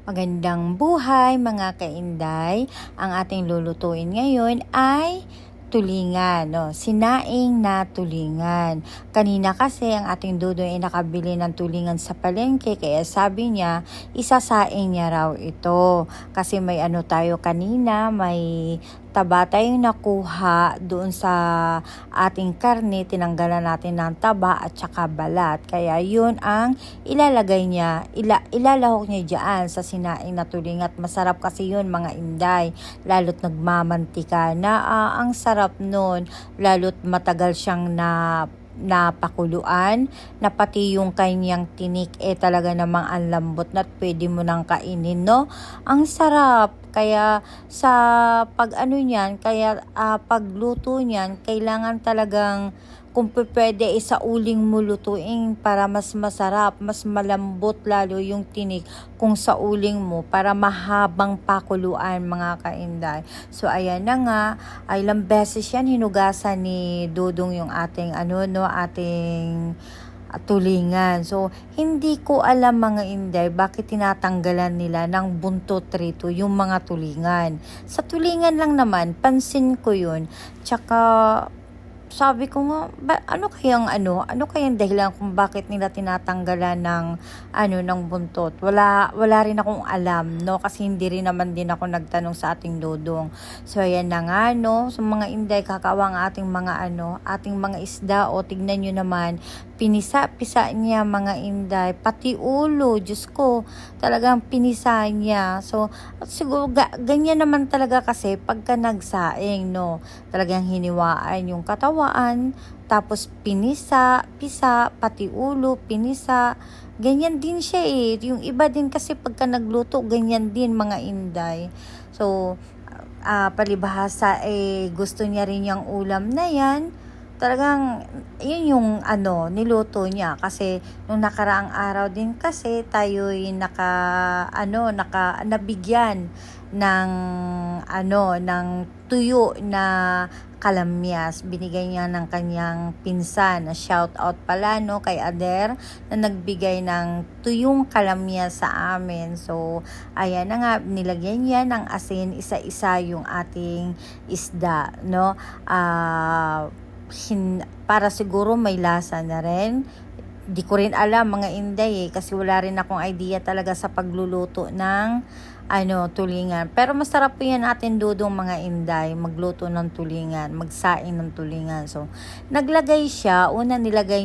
Magandang buhay mga kainday. Ang ating lulutuin ngayon ay tulingan, no? Sinaing na tulingan. Kanina kasi ang ating dudong ay nakabili ng tulingan sa palengke, kaya sabi niya isasaing niya raw ito. Kasi may ano tayo kanina, may taba tayong nakuha doon sa ating karne, tinanggalan natin ng taba at saka balat. Kaya yun ang ilalagay niya, ilalahok niya dyan sa sinaing na tulingan. At masarap kasi yun mga inday, lalo't nagmamantika na ang sarap nun, lalo't matagal siyang napakuluan, na pati yung kanyang tinik talaga namang ang lambot na pwede mo nang kainin, no? Ang sarap. Kaya sa pagluto niyan, kailangan talagang kung pwede sa uling mo lutuin para mas masarap, mas malambot lalo yung tinik kung sa uling mo para mahabang pakuluan mga kainday. So ayan na nga, ay ilang beses yan hinugasan ni Dudong yung ating ating tulingan. So, hindi ko alam mga inday bakit tinatanggalan nila ng buntot rito yung mga tulingan. Sa tulingan lang naman, pansin ko yun. Tsaka, sabi ko nga, ano kayang dahilan kung bakit nila tinatanggalan ng buntot? Wala rin akong alam, no? Kasi hindi rin naman din ako nagtanong sa ating dudong. So, ayan na nga, no? So, mga inday, kakawang ating mga isda, o tignan nyo naman, pinisa-pisa niya mga inday, pati ulo, Diyos ko, talagang pinisa niya. So, siguro, ganyan naman talaga kasi pagka nagsaing, no? Talagang hiniwaan yung katawaan, tapos pisa, pati ulo, pinisa. Ganyan din siya Yung iba din kasi pagka nagluto, ganyan din mga inday. So, palibhasa gusto niya rin yung ulam na yan. Talagang yun yung niluto niya, kasi nung nakaraang araw din kasi tayo'y nabigyan ng tuyo na kalamyas. Binigay niya ng kanyang pinsan, na shout out pala kay Ader, na nagbigay ng tuyong kalamyas sa amin. So ayan na nga, nilagyan niya ng asin isa-isa yung ating isda, no? Para siguro may lasa na rin. Di ko rin alam mga inday kasi wala rin akong idea talaga sa pagluluto ng tulingan. Pero masarap po yan atin dudong mga inday, magluto ng tulingan, magsaing ng tulingan. So, nilagay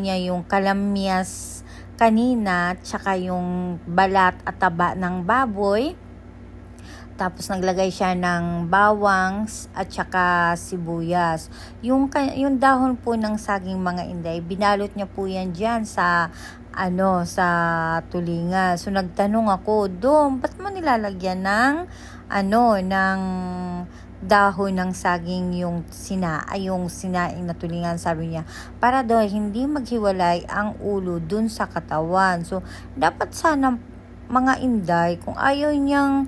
niya yung kalamyas kanina, tsaka yung balat at taba ng baboy. Tapos naglagay siya ng bawang at saka sibuyas. Yung dahon po ng saging mga inday, binalot niya po yan dyan sa tulingan. So nagtanong ako, ba't mo nilalagyan ng dahon ng saging yung sinaing na tulingan? Sabi niya, para daw hindi maghiwalay ang ulo dun sa katawan. So dapat sana mga inday, kung ayaw niyang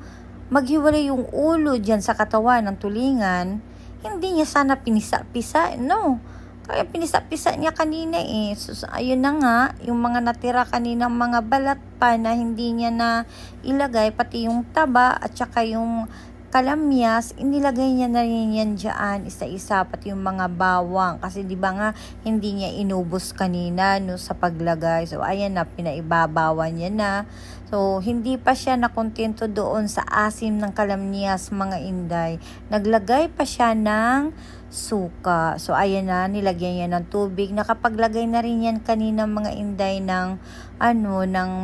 maghiwalay yung ulo dyan sa katawan ng tulingan, hindi niya sana pinisa-pisa, no? Kaya pinisa-pisa niya kanina So, ayun na nga, yung mga natira kanina, mga balat pa na hindi niya na ilagay, pati yung taba at saka yung kalamyas, inilagay niya na rin yan dyan, isa-isa, pati yung mga bawang. Kasi di ba nga, hindi niya inubos kanina sa paglagay. So, ayan na, pinaibabawan niya na. So, hindi pa siya nakontento doon sa asim ng kalamyas mga inday. Naglagay pa siya ng suka. So, ayan na, nilagyan niya ng tubig. Nakapaglagay na rin yan kanina mga inday ng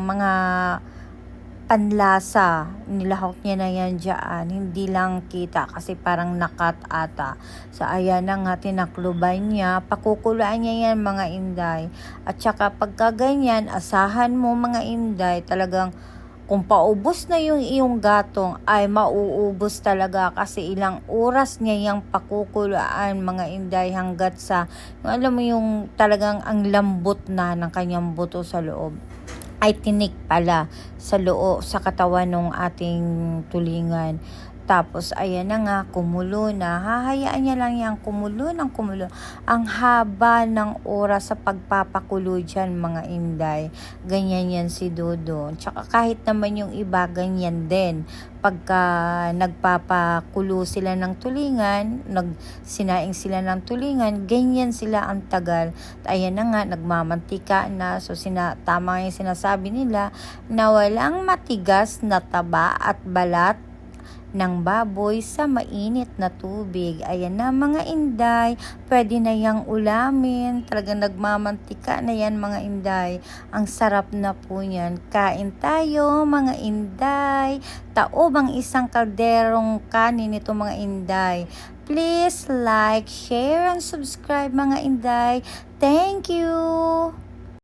mga panlasa. Nilahok niya na yan dyan. Hindi lang kita kasi parang nakat ata. So, ayan na nga, tinakluban niya. Pakukulaan niya yan mga inday. At saka pagka ganyan, asahan mo mga inday, talagang kung paubos na yung iyong gatong, ay mauubos talaga, kasi ilang oras niya yung pakukulaan mga inday, hanggat sa, alam mo yung talagang ang lambot na ng kanyang buto sa loob. Ay tinik pala sa katawan ng ating tulingan. Tapos, ayan na nga, kumulo na. Hahayaan niya lang yan, kumulo ng kumulo. Ang haba ng oras sa pagpapakulo dyan, mga inday. Ganyan yan si Dodo. Tsaka kahit naman yung iba, ganyan din. Pagka nagpapakulo sila ng tulingan, sinaing sila ng tulingan, ganyan sila ang tagal. Ayan na nga, nagmamantika na. So, tama yung sinasabi nila na walang matigas na taba at balat ng baboy sa mainit na tubig. Ayan na mga inday, pwede na yang ulamin. Talagang nagmamantika na yan mga inday. Ang sarap na po niyan. Kain tayo mga inday. Taob ang isang kalderong kanin ito mga inday. Please like, share, and subscribe mga inday. Thank you!